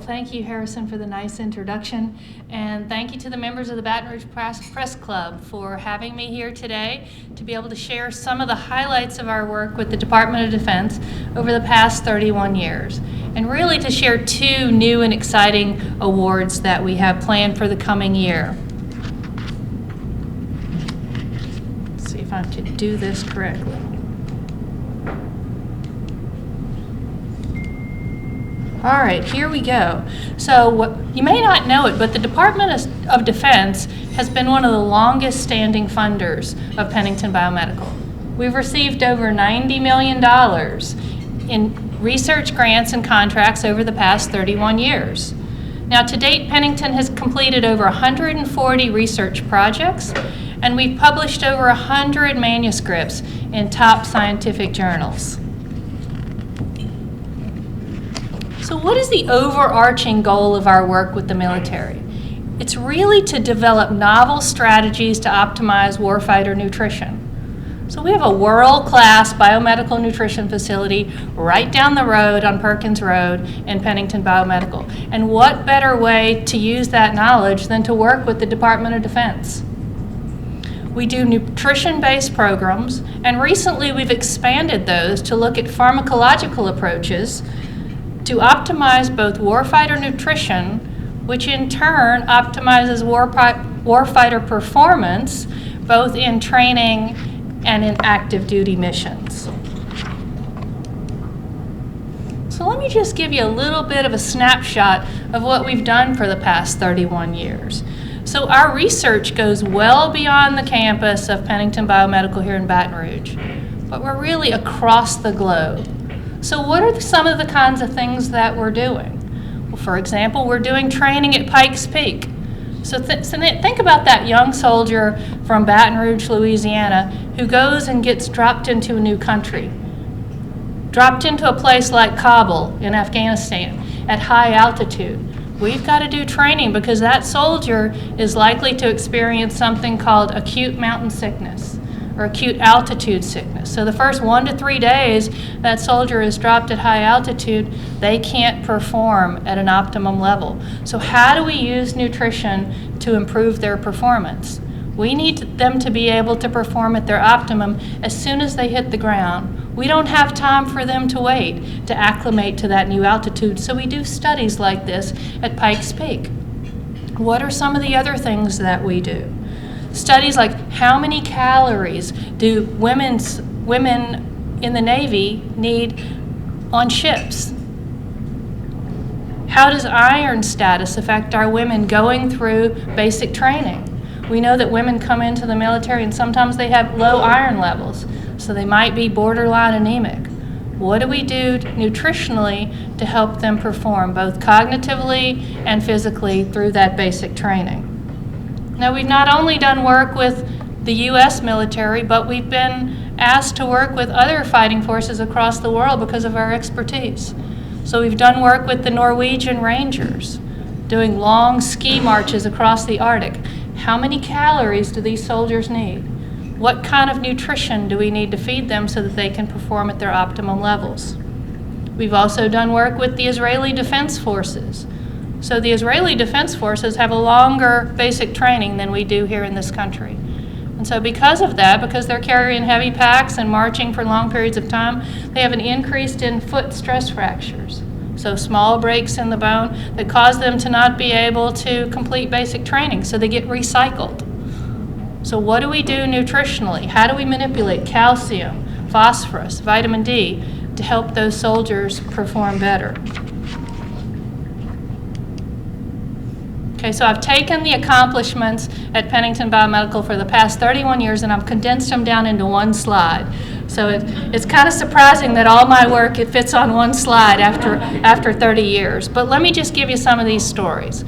Thank you, Harrison, for the nice introduction, and thank you to the members of the Baton Rouge Press Club for having me here today to be able to share some of the highlights of our work with the Department of Defense over the past 31 years, and really to share two new and exciting awards that we have planned for the coming year. Let's see if I can do this correctly. All right, here we go. So you may not know it, but the Department of Defense has been one of the longest standing funders of Pennington Biomedical. We've received over $90 million in research grants and contracts over the past 31 years. Now, to date, Pennington has completed over 140 research projects, and we've published over 100 manuscripts in top scientific journals. So what is the overarching goal of our work with the military? It's really to develop novel strategies to optimize warfighter nutrition. So we have a world-class biomedical nutrition facility right down the road on Perkins Road in Pennington Biomedical. And what better way to use that knowledge than to work with the Department of Defense? We do nutrition-based programs, and recently we've expanded those to look at pharmacological approaches to optimize both warfighter nutrition, which in turn optimizes warfighter performance, both in training and in active duty missions. So let me just give you a little bit of a snapshot of what we've done for the past 31 years. So our research goes well beyond the campus of Pennington Biomedical here in Baton Rouge, but we're really across the globe. So what are some of the kinds of things that we're doing? Well, for example, we're doing training at Pikes Peak. So think about that young soldier from Baton Rouge, Louisiana, who goes and gets dropped into a new country, dropped into a place like Kabul in Afghanistan at high altitude. We've got to do training because that soldier is likely to experience something called acute mountain sickness, or acute altitude sickness. So the first 1 to 3 days that soldier is dropped at high altitude, they can't perform at an optimum level. So how do we use nutrition to improve their performance? We need them to be able to perform at their optimum as soon as they hit the ground. We don't have time for them to wait to acclimate to that new altitude, so we do studies like this at Pikes Peak. What are some of the other things that we do? Studies like how many calories do women in the Navy need on ships? How does iron status affect our women going through basic training? We know that women come into the military and sometimes they have low iron levels, so they might be borderline anemic. What do we do nutritionally to help them perform both cognitively and physically through that basic training? Now, we've not only done work with the U.S. military, but we've been asked to work with other fighting forces across the world because of our expertise. So we've done work with the Norwegian Rangers, doing long ski marches across the Arctic. How many calories do these soldiers need? What kind of nutrition do we need to feed them so that they can perform at their optimum levels? We've also done work with the Israeli Defense Forces. So the Israeli Defense Forces have a longer basic training than we do here in this country. And so because of that, because they're carrying heavy packs and marching for long periods of time, they have an increase in foot stress fractures. So small breaks in the bone that cause them to not be able to complete basic training, so they get recycled. So what do we do nutritionally? How do we manipulate calcium, phosphorus, vitamin D to help those soldiers perform better? Okay, so I've taken the accomplishments at Pennington Biomedical for the past 31 years and I've condensed them down into one slide. So it's kind of surprising that all my work, it fits on one slide after 30 years. But let me just give you some of these stories.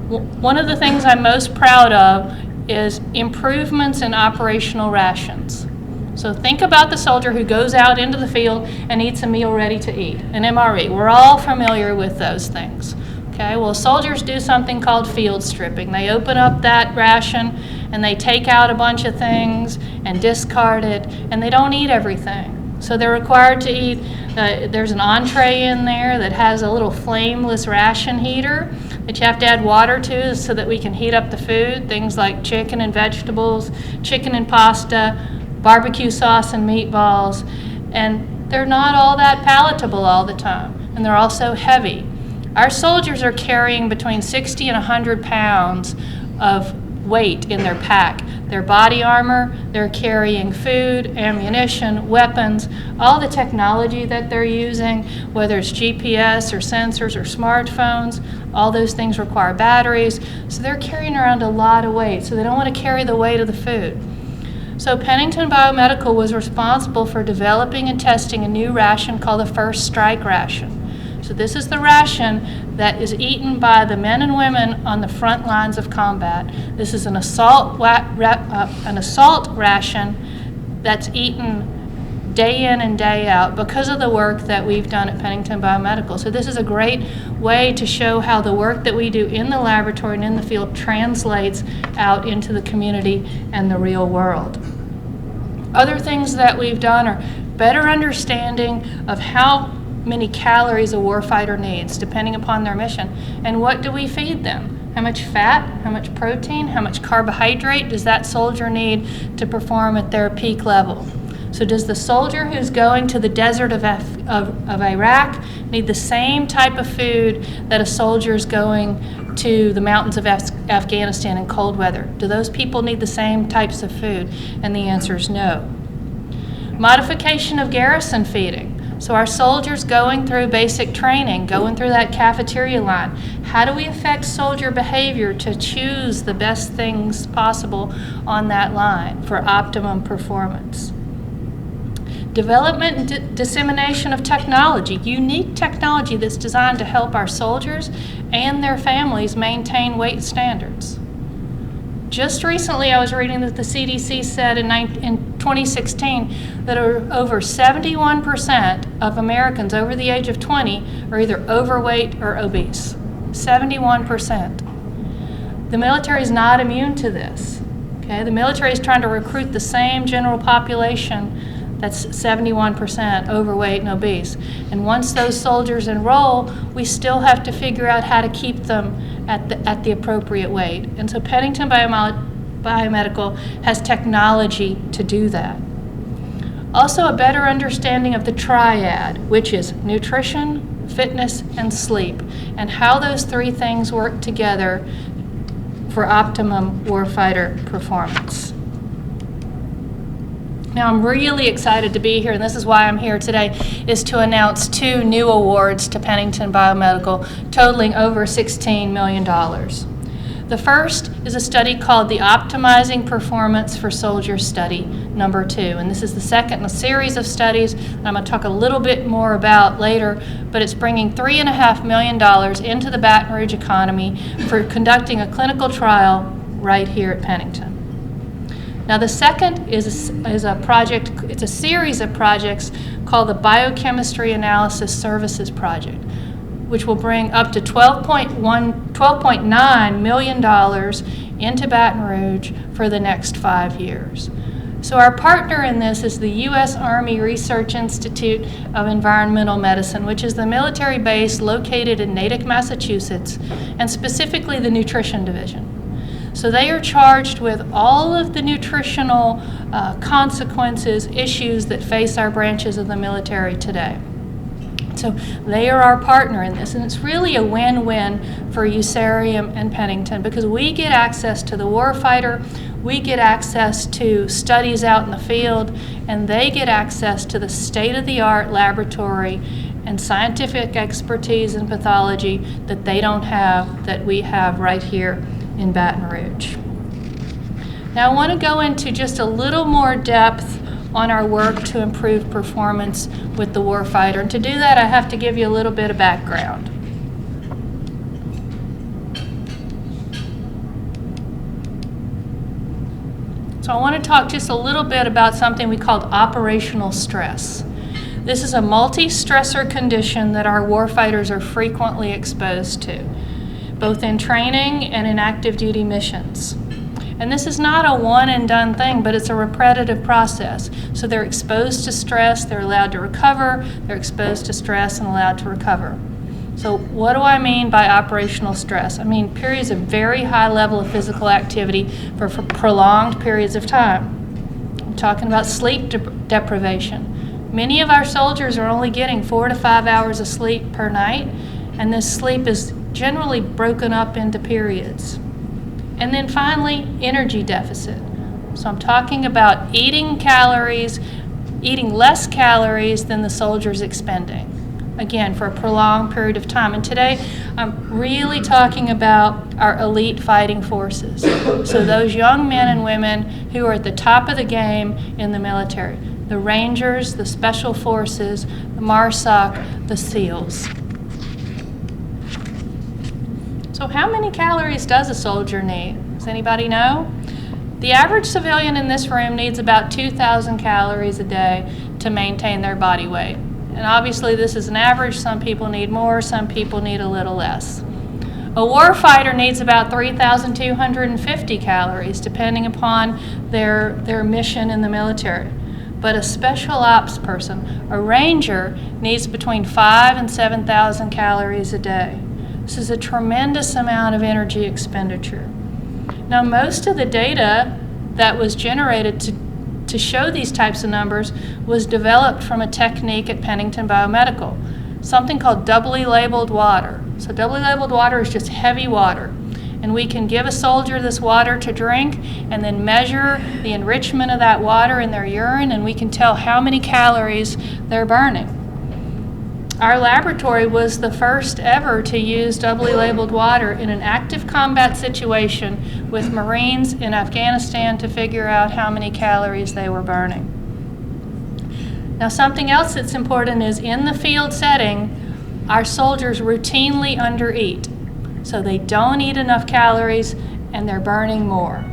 One of the things I'm most proud of is improvements in operational rations. So think about the soldier who goes out into the field and eats a meal ready to eat, an MRE. We're all familiar with those things. Okay, well, soldiers do something called field stripping. They open up that ration and they take out a bunch of things and discard it, and they don't eat everything. So they're required to eat, there's an entree in there that has a little flameless ration heater that you have to add water to so that we can heat up the food, things like chicken and vegetables, chicken and pasta, barbecue sauce and meatballs, and they're not all that palatable all the time, and they're also heavy. Our soldiers are carrying between 60 and 100 pounds of weight in their pack. Their body armor, they're carrying food, ammunition, weapons, all the technology that they're using, whether it's GPS or sensors or smartphones, all those things require batteries. So they're carrying around a lot of weight, so they don't want to carry the weight of the food. So Pennington Biomedical was responsible for developing and testing a new ration called the First Strike ration. So this is the ration that is eaten by the men and women on the front lines of combat. This is an assault ration that's eaten day in and day out because of the work that we've done at Pennington Biomedical. So this is a great way to show how the work that we do in the laboratory and in the field translates out into the community and the real world. Other things that we've done are better understanding of how many calories a warfighter needs, depending upon their mission. And what do we feed them? How much fat, how much protein, how much carbohydrate does that soldier need to perform at their peak level? So does the soldier who's going to the desert of Iraq need the same type of food that a soldier is going to the mountains of Afghanistan in cold weather? Do those people need the same types of food? And the answer is no. Modification of garrison feeding. So our soldiers going through basic training, going through that cafeteria line, how do we affect soldier behavior to choose the best things possible on that line for optimum performance? Development and dissemination of technology, unique technology that's designed to help our soldiers and their families maintain weight standards. Just recently, I was reading that the CDC said in 2016 that over 71% of Americans over the age of 20 are either overweight or obese. 71%. The military is not immune to this. Okay? The military is trying to recruit the same general population that's 71% overweight and obese. And once those soldiers enroll, we still have to figure out how to keep them at the appropriate weight. And so Pennington Biomedical has technology to do that. Also, a better understanding of the triad, which is nutrition, fitness, and sleep, and how those three things work together for optimum warfighter performance. Now, I'm really excited to be here, and this is why I'm here today, is to announce 2 new awards to Pennington Biomedical, totaling over $16 million. The first is a study called the Optimizing Performance for Soldiers Study, number 2. And this is the second in a series of studies that I'm going to talk a little bit more about later, but it's bringing $3.5 million into the Baton Rouge economy for conducting a clinical trial right here at Pennington. Now the second is a project, it's a series of projects called the Biochemistry Analysis Services Project, which will bring up to $12.9 million into Baton Rouge for the next 5 years. So our partner in this is the U.S. Army Research Institute of Environmental Medicine, which is the military base located in Natick, Massachusetts, and specifically the Nutrition Division. So they are charged with all of the nutritional consequences, issues that face our branches of the military today. So they are our partner in this, and it's really a win-win for USAREUM and Pennington because we get access to the warfighter, we get access to studies out in the field, and they get access to the state-of-the-art laboratory and scientific expertise in pathology that they don't have, that we have right here in Baton Rouge. Now I want to go into just a little more depth on our work to improve performance with the warfighter. And to do that, I have to give you a little bit of background. So I want to talk just a little bit about something we call operational stress. This is a multi-stressor condition that our warfighters are frequently exposed to, both in training and in active duty missions. And this is not a one and done thing, but it's a repetitive process. So they're exposed to stress, they're allowed to recover, they're exposed to stress and allowed to recover. So what do I mean by operational stress? I mean periods of very high level of physical activity for prolonged periods of time. I'm talking about sleep deprivation. Many of our soldiers are only getting 4 to 5 hours of sleep per night, and this sleep is generally broken up into periods. And then finally, energy deficit. So I'm talking about eating less calories than the soldier's expending. Again, for a prolonged period of time. And today, I'm really talking about our elite fighting forces. So those young men and women who are at the top of the game in the military. The Rangers, the Special Forces, the MARSOC, the SEALs. So how many calories does a soldier need? Does anybody know? The average civilian in this room needs about 2,000 calories a day to maintain their body weight. And obviously this is an average. Some people need more, some people need a little less. A warfighter needs about 3,250 calories, depending upon their mission in the military. But a special ops person, a ranger, needs between 5,000 and 7,000 calories a day. This is a tremendous amount of energy expenditure. Now, most of the data that was generated to show these types of numbers was developed from a technique at Pennington Biomedical, something called doubly labeled water. So doubly labeled water is just heavy water. And we can give a soldier this water to drink and then measure the enrichment of that water in their urine, and we can tell how many calories they're burning. Our laboratory was the first ever to use doubly labeled water in an active combat situation with Marines in Afghanistan to figure out how many calories they were burning. Now, something else that's important is in the field setting, our soldiers routinely undereat. So they don't eat enough calories and they're burning more.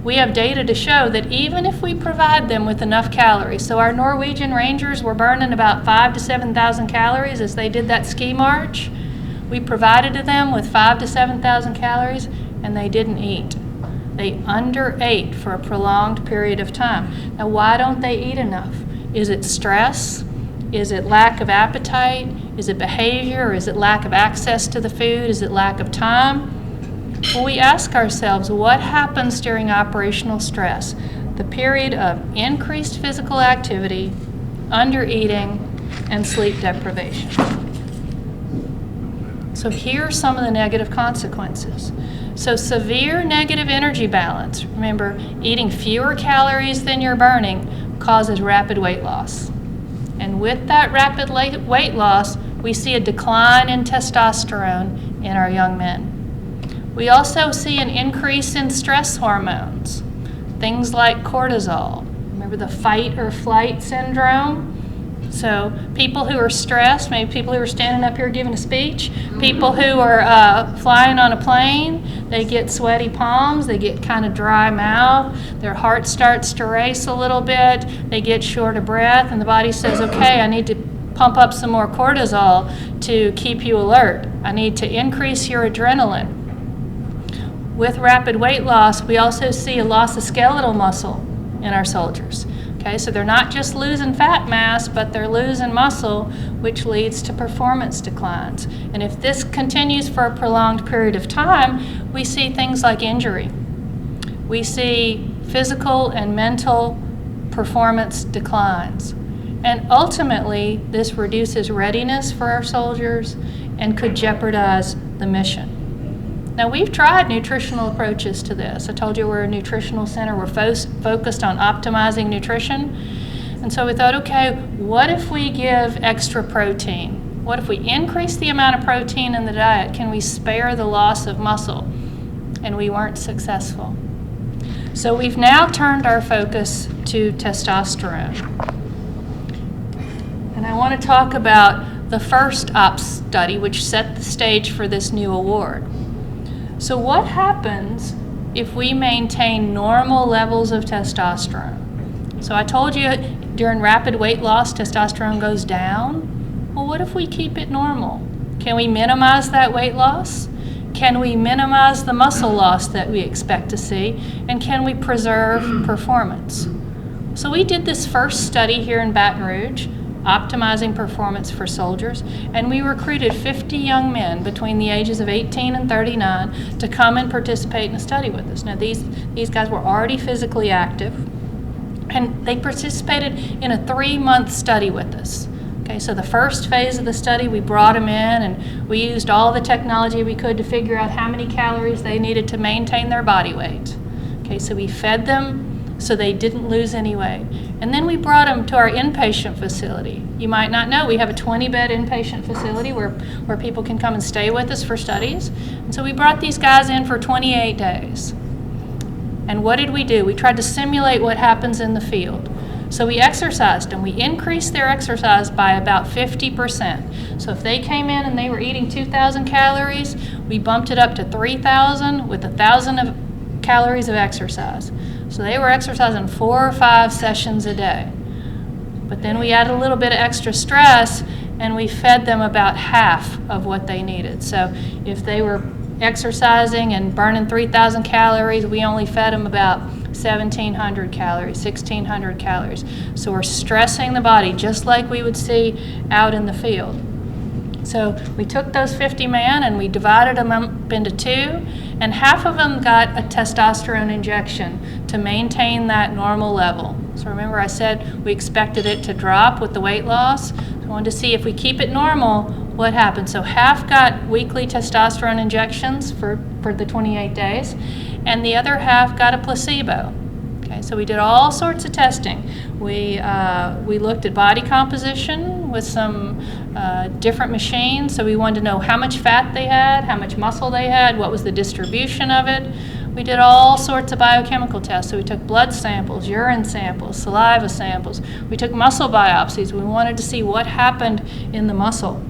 We have data to show that even if we provide them with enough calories, so our Norwegian Rangers were burning about 5,000 to 7,000 calories as they did that ski march. We provided to them with 5,000 to 7,000 calories and they didn't eat. They underate for a prolonged period of time. Now, why don't they eat enough? Is it stress? Is it lack of appetite? Is it behavior? Or is it lack of access to the food? Is it lack of time? Well, we ask ourselves, what happens during operational stress? The period of increased physical activity, undereating, and sleep deprivation. So here are some of the negative consequences. So severe negative energy balance. Remember, eating fewer calories than you're burning causes rapid weight loss. And with that rapid weight loss, we see a decline in testosterone in our young men. We also see an increase in stress hormones, things like cortisol. Remember the fight or flight syndrome? So people who are stressed, maybe people who are standing up here giving a speech, people who are flying on a plane, they get sweaty palms, they get kind of dry mouth, their heart starts to race a little bit, they get short of breath, and the body says, okay, I need to pump up some more cortisol to keep you alert. I need to increase your adrenaline. With rapid weight loss, we also see a loss of skeletal muscle in our soldiers. Okay, so they're not just losing fat mass, but they're losing muscle, which leads to performance declines. And if this continues for a prolonged period of time, we see things like injury. We see physical and mental performance declines. And ultimately, this reduces readiness for our soldiers and could jeopardize the mission. Now, we've tried nutritional approaches to this. I told you we're a nutritional center. We're focused on optimizing nutrition. And so we thought, okay, what if we give extra protein? What if we increase the amount of protein in the diet? Can we spare the loss of muscle? And we weren't successful. So we've now turned our focus to testosterone. And I want to talk about the first ops study, which set the stage for this new award. So what happens if we maintain normal levels of testosterone? So I told you during rapid weight loss, testosterone goes down. Well, what if we keep it normal? Can we minimize that weight loss? Can we minimize the muscle loss that we expect to see? And can we preserve performance? So we did this first study here in Baton Rouge, optimizing performance for soldiers, and we recruited 50 young men between the ages of 18 and 39 to come and participate in a study with us. Now these guys were already physically active, and they participated in a 3-month study with us. Okay, so the first phase of the study, we brought them in and we used all the technology we could to figure out how many calories they needed to maintain their body weight. Okay, so we fed them so they didn't lose any weight. And then we brought them to our inpatient facility. You might not know, we have a 20-bed inpatient facility where people can come and stay with us for studies. And so we brought these guys in for 28 days. And what did we do? We tried to simulate what happens in the field. So we exercised them. We increased their exercise by about 50%. So if they came in and they were eating 2,000 calories, we bumped it up to 3,000 with 1,000 calories of exercise. So they were exercising 4 or 5 sessions a day. But then we added a little bit of extra stress and we fed them about half of what they needed. So if they were exercising and burning 3,000 calories, we only fed them about 1,700 calories, 1,600 calories. So we're stressing the body just like we would see out in the field. So we took those 50 men and we divided them up into 2, and half of them got a testosterone injection to maintain that normal level. So remember I said we expected it to drop with the weight loss. So I wanted to see if we keep it normal, what happens. So half got weekly testosterone injections for the 28 days, and the other half got a placebo. Okay, so we did all sorts of testing. We looked at body composition with some different machines. So we wanted to know how much fat they had, how much muscle they had, what was the distribution of it. We did all sorts of biochemical tests. So we took blood samples, urine samples, saliva samples. We took muscle biopsies. We wanted to see what happened in the muscle.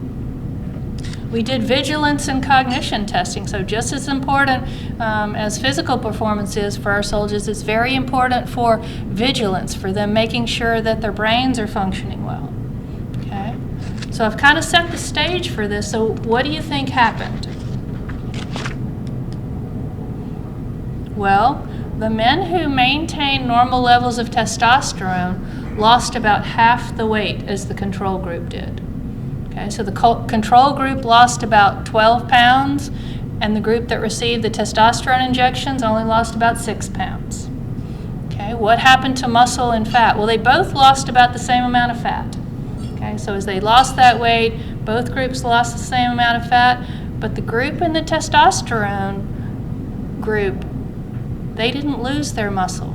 We did vigilance and cognition testing. So just as important as physical performance is for our soldiers, it's very important for vigilance, for them making sure that their brains are functioning well. Okay? So I've kind of set the stage for this. So what do you think happened? Well, the men who maintained normal levels of testosterone lost about half the weight as the control group did. Okay, so the control group lost about 12 pounds, and the group that received the testosterone injections only lost about 6 pounds. Okay, what happened to muscle and fat? Well, they both lost about the same amount of fat. Okay, so as they lost that weight, both groups lost the same amount of fat, but the group in the testosterone group, they didn't lose their muscle.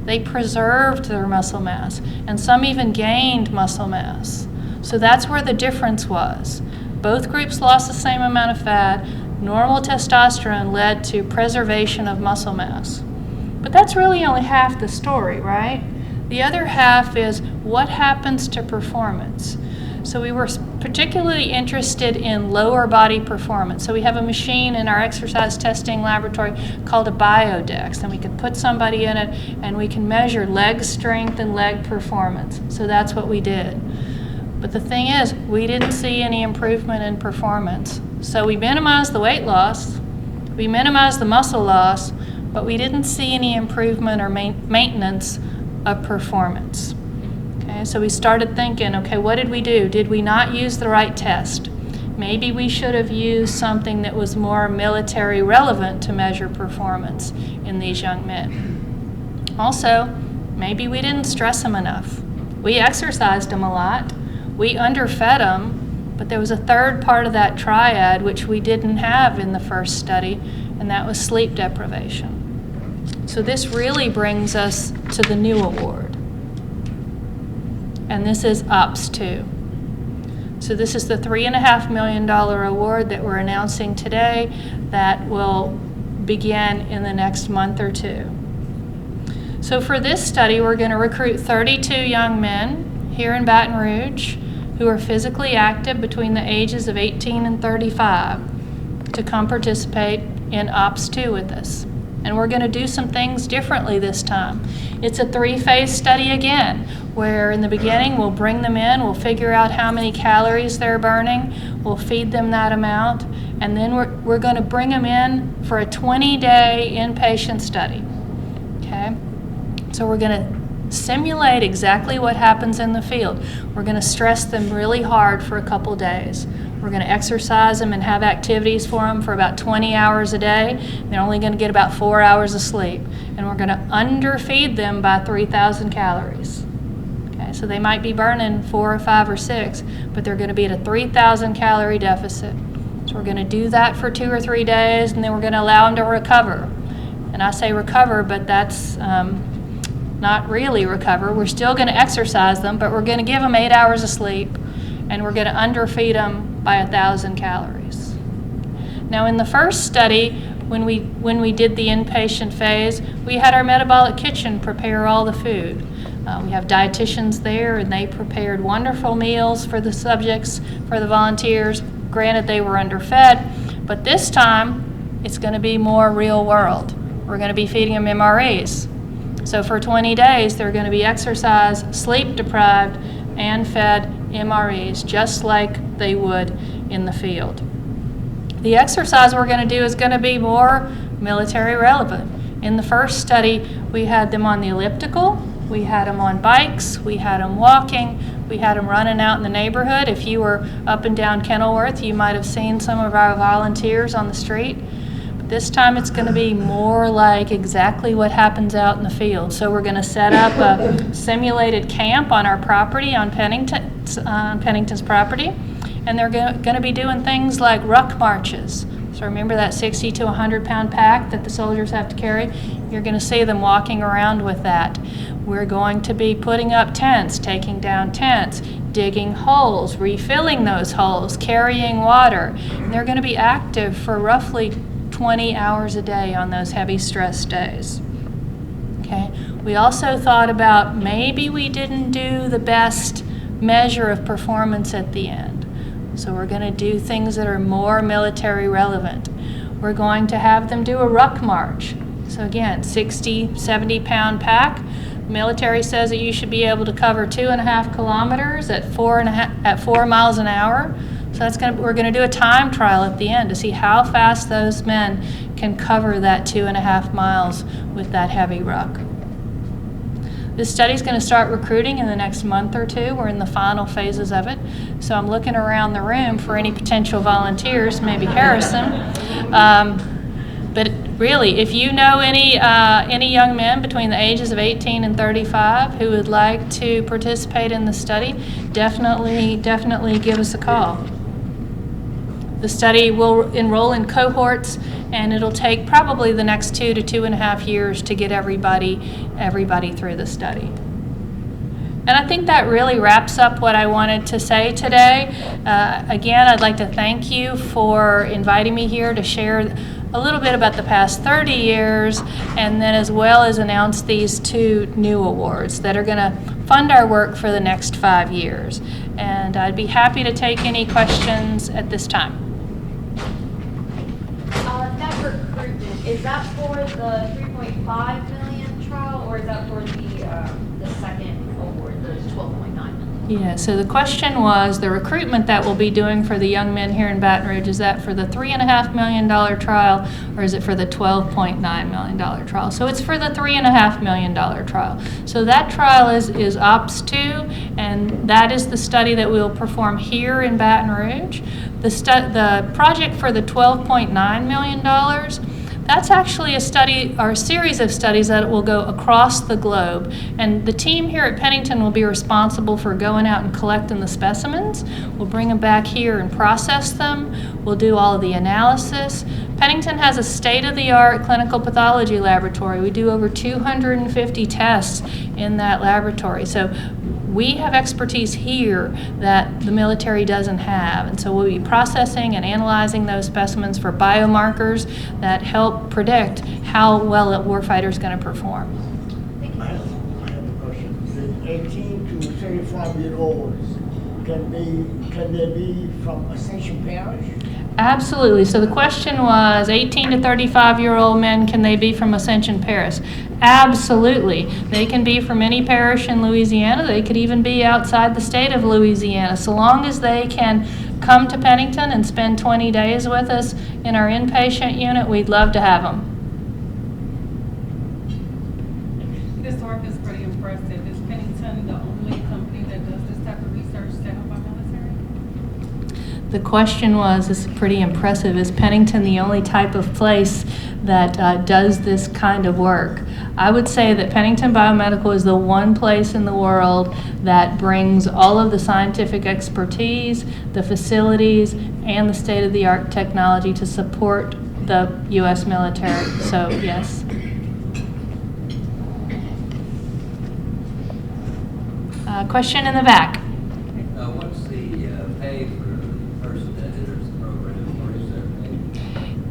They preserved their muscle mass, and some even gained muscle mass. So that's where the difference was. Both groups lost the same amount of fat. Normal testosterone led to preservation of muscle mass. But that's really only half the story, right? The other half is what happens to performance. So we were particularly interested in lower body performance. So we have a machine in our exercise testing laboratory called a Biodex, and we can put somebody in it and we can measure leg strength and leg performance. So that's what we did. But the thing is, we didn't see any improvement in performance. So we minimized the weight loss, we minimized the muscle loss, but we didn't see any improvement or maintenance of performance. Okay, so we started thinking, okay, what did we do? Did we not use the right test? Maybe we should have used something that was more military relevant to measure performance in these young men. Also, maybe we didn't stress them enough. We exercised them a lot. We underfed them, but there was a third part of that triad which we didn't have in the first study, and that was sleep deprivation. So this really brings us to the new award, and this is OPS 2. So this is the $3.5 million award that we're announcing today that will begin in the next month or 2. So for this study, we're going to recruit 32 young men here in Baton Rouge who are physically active between the ages of 18 and 35 to come participate in OPS 2 with us. And we're going to do some things differently this time. It's a 3-phase study again, where in the beginning we'll bring them in, we'll figure out how many calories they're burning, we'll feed them that amount, and then we're going to bring them in for a 20-day inpatient study. Okay? So we're going to simulate exactly what happens in the field. We're going to stress them really hard for a couple days. We're going to exercise them and have activities for them for about 20 hours a day. They're only going to get about 4 hours of sleep. And we're going to underfeed them by 3,000 calories. Okay, so they might be burning 4 or 5 or 6, but they're going to be at a 3,000 calorie deficit. So we're going to do that for 2 or 3 days, and then we're going to allow them to recover. And I say recover, but that's not really recover. We're still going to exercise them, but we're going to give them 8 hours of sleep, and we're going to underfeed them by 1,000 calories. Now in the first study, when we did the inpatient phase, we had our metabolic kitchen prepare all the food. We have dietitians there, and they prepared wonderful meals for the subjects, for the volunteers. Granted, they were underfed, but this time it's going to be more real world. We're going to be feeding them MREs. So for 20 days, they're going to be exercised, sleep deprived, and fed MREs, just like they would in the field. The exercise we're going to do is going to be more military relevant. In the first study, we had them on the elliptical, we had them on bikes, we had them walking, we had them running out in the neighborhood. If you were up and down Kenilworth, you might have seen some of our volunteers on the street. This time it's going to be more like exactly what happens out in the field. So we're going to set up a simulated camp on our property, on Pennington's property, and they're going to be doing things like ruck marches. So remember that 60 to 100 pound pack that the soldiers have to carry? You're going to see them walking around with that. We're going to be putting up tents, taking down tents, digging holes, refilling those holes, carrying water. And they're going to be active for roughly 20 hours a day on those heavy stress days. Okay. We also thought about maybe we didn't do the best measure of performance at the end. So we're going to do things that are more military relevant. We're going to have them do a ruck march. So again, 60, 70 pound pack. Military says that you should be able to cover 2.5 kilometers at 4 miles an hour. So we're going to do a time trial at the end to see how fast those men can cover that 2.5 miles with that heavy ruck. This study is going to start recruiting in the next month or two. We're in the final phases of it. So I'm looking around the room for any potential volunteers, maybe Harrison. But really, if you know any young men between the ages of 18 and 35 who would like to participate in the study, definitely give us a call. The study will enroll in cohorts, and it'll take probably the next 2 to 2.5 years to get everybody through the study. And I think that really wraps up what I wanted to say today. Again, I'd like to thank you for inviting me here to share a little bit about the past 30 years, and then as well as announce these 2 new awards that are going to fund our work for the next 5 years. And I'd be happy to take any questions at this time. That recruitment, is that for the 3.5 million trial, or is that for the second award, the 12.9 million? Yeah, so the question was, the recruitment that we'll be doing for the young men here in Baton Rouge, is that for the $3.5 million trial, or is it for the $12.9 million trial? So it's for the $3.5 million trial. So that trial is Ops 2, and that is the study that we'll perform here in Baton Rouge. The project for the $12.9 million, that's actually a study or a series of studies that will go across the globe. And the team here at Pennington will be responsible for going out and collecting the specimens. We'll bring them back here and process them. We'll do all of the analysis. Pennington has a state-of-the-art clinical pathology laboratory. We do over 250 tests in that laboratory. So we have expertise here that the military doesn't have, and so we'll be processing and analyzing those specimens for biomarkers that help predict how well a warfighter is going to perform. I have a question. The 18 to 35-year-olds, can they be from Ascension Parish? Absolutely. So the question was 18 to 35-year-old men, can they be from Ascension Parish? Absolutely. They can be from any parish in Louisiana. They could even be outside the state of Louisiana. So long as they can come to Pennington and spend 20 days with us in our inpatient unit, we'd love to have them. This work is pretty impressive. Is Pennington the only company that does this type of research set up by military? The question was, this is pretty impressive, is Pennington the only type of place that does this kind of work? I would say that Pennington Biomedical is the one place in the world that brings all of the scientific expertise, the facilities, and the state-of-the-art technology to support the U.S. military. So, yes. Question in the back. What's the pay for the person that enters the program, or is there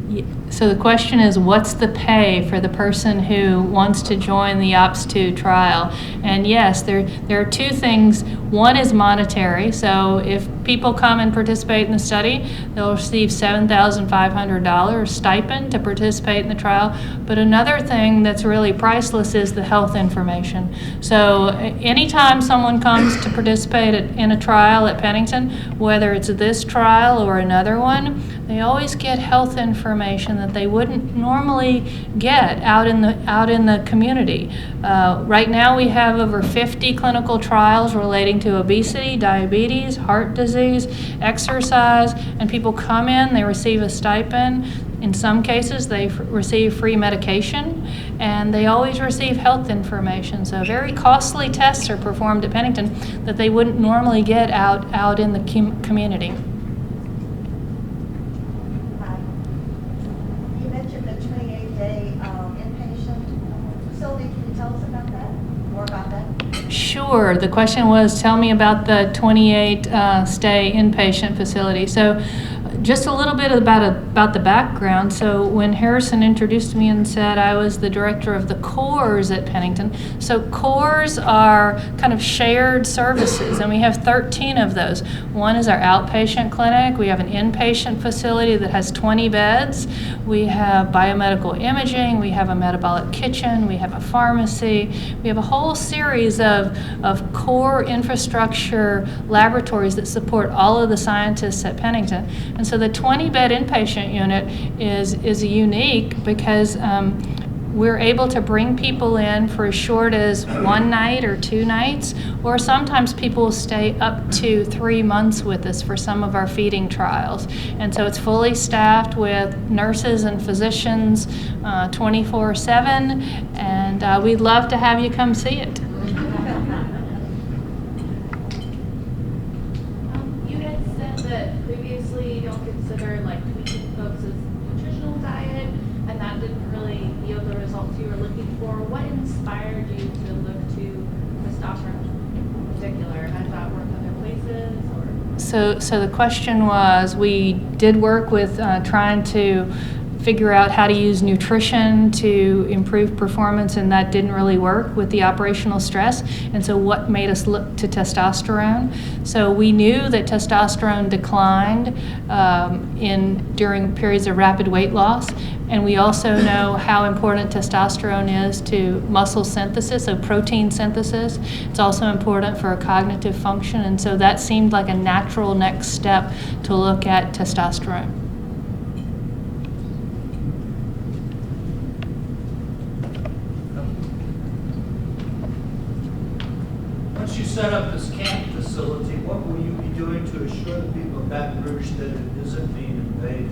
pay? So the question is, what's the pay for the person who wants to join the OPS2 trial? And yes, there are two things. One is monetary. So if people come and participate in the study, they'll receive $7,500 stipend to participate in the trial. But another thing that's really priceless is the health information. So anytime someone comes to participate in a trial at Pennington, whether it's this trial or another one, they always get health information that they wouldn't normally get out in the community. Right now we have over 50 clinical trials relating to obesity, diabetes, heart disease, exercise, and people come in, they receive a stipend. In some cases, they receive free medication, and they always receive health information. So very costly tests are performed at Pennington that they wouldn't normally get out in the community. You mentioned the 28-day inpatient facility. Can you tell us about that? More about that? Sure. The question was, tell me about the 28-stay inpatient facility. So just a little bit about the background. So when Harrison introduced me and said I was the director of the cores at Pennington, so cores are kind of shared services, and we have 13 of those. One is our outpatient clinic. We have an inpatient facility that has 20 beds. We have biomedical imaging. We have a metabolic kitchen. We have a pharmacy. We have a whole series of core infrastructure laboratories that support all of the scientists at Pennington. And so the 20-bed inpatient unit is unique because we're able to bring people in for as short as 1 night or 2 nights, or sometimes people will stay up to 3 months with us for some of our feeding trials. And so it's fully staffed with nurses and physicians 24/7, and we'd love to have you come see it. You had said that previously you don't consider like tweaking folks' nutritional diet, and that didn't really yield the results you were looking for. What inspired you to look to testosterone in particular? Has that worked other places, or? So the question was, we did work with trying to figure out how to use nutrition to improve performance, and that didn't really work with the operational stress. And so what made us look to testosterone? So we knew that testosterone declined during periods of rapid weight loss, and we also know how important testosterone is to muscle synthesis, so protein synthesis. It's also important for cognitive function, and so that seemed like a natural next step to look at testosterone. Once you set up this camp facility, what will you be doing to assure the people of Baton Rouge that it isn't being invaded?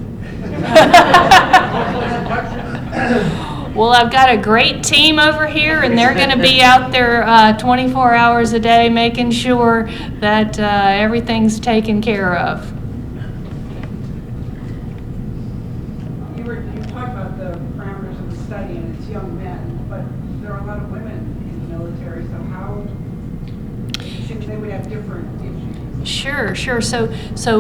Well, I've got a great team over here, and they're going to be out there 24 hours a day making sure that everything's taken care of. You talked about the parameters of the study, and it's young men, but there are a lot of women in the military, so how, it seems they would have different issues. Sure. So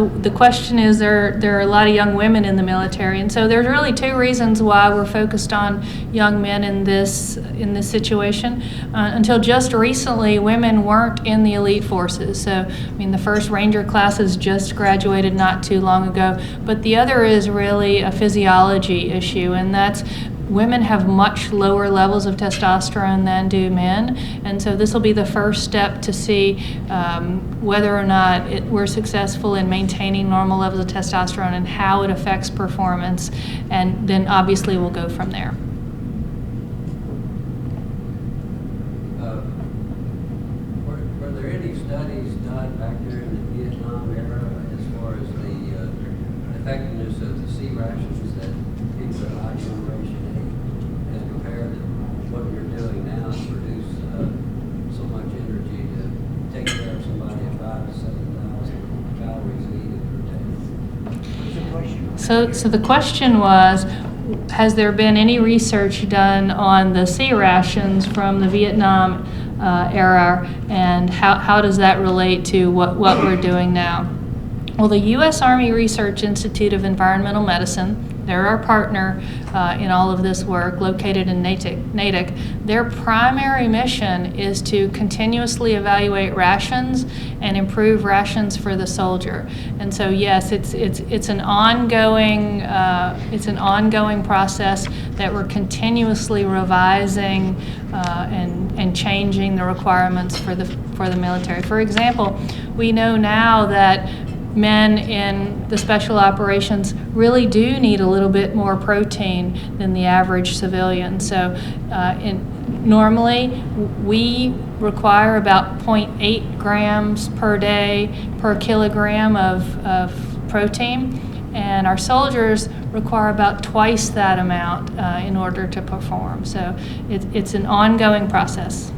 the question is, there are a lot of young women in the military, and so there's really two reasons why we're focused on young men in this situation. Until just recently, women weren't in the elite forces. So, I mean, the first Ranger classes just graduated not too long ago. But the other is really a physiology issue, and that's women have much lower levels of testosterone than do men, and so this will be the first step to see whether or not we're successful in maintaining normal levels of testosterone and how it affects performance, and then obviously we'll go from there. Were there any studies done back during the Vietnam era as far as the effectiveness of the C rations that people at high generation ate as compared to what you're doing now to produce so much energy to take care of somebody at 5,000 to 7,000 calories needed per day? So the question was, has there been any research done on the C rations from the Vietnam era, and how does that relate to what we're doing now? Well, the U.S. Army Research Institute of Environmental Medicine, they're our partner in all of this work, located in Natick. Their primary mission is to continuously evaluate rations and improve rations for the soldier. And so, yes, it's an ongoing process that we're continuously revising and changing the requirements for the military. For example, we know now that men in the special operations really do need a little bit more protein than the average civilian. So normally we require about 0.8 grams per day per kilogram of protein, and our soldiers require about twice that amount in order to perform. So it's an ongoing process.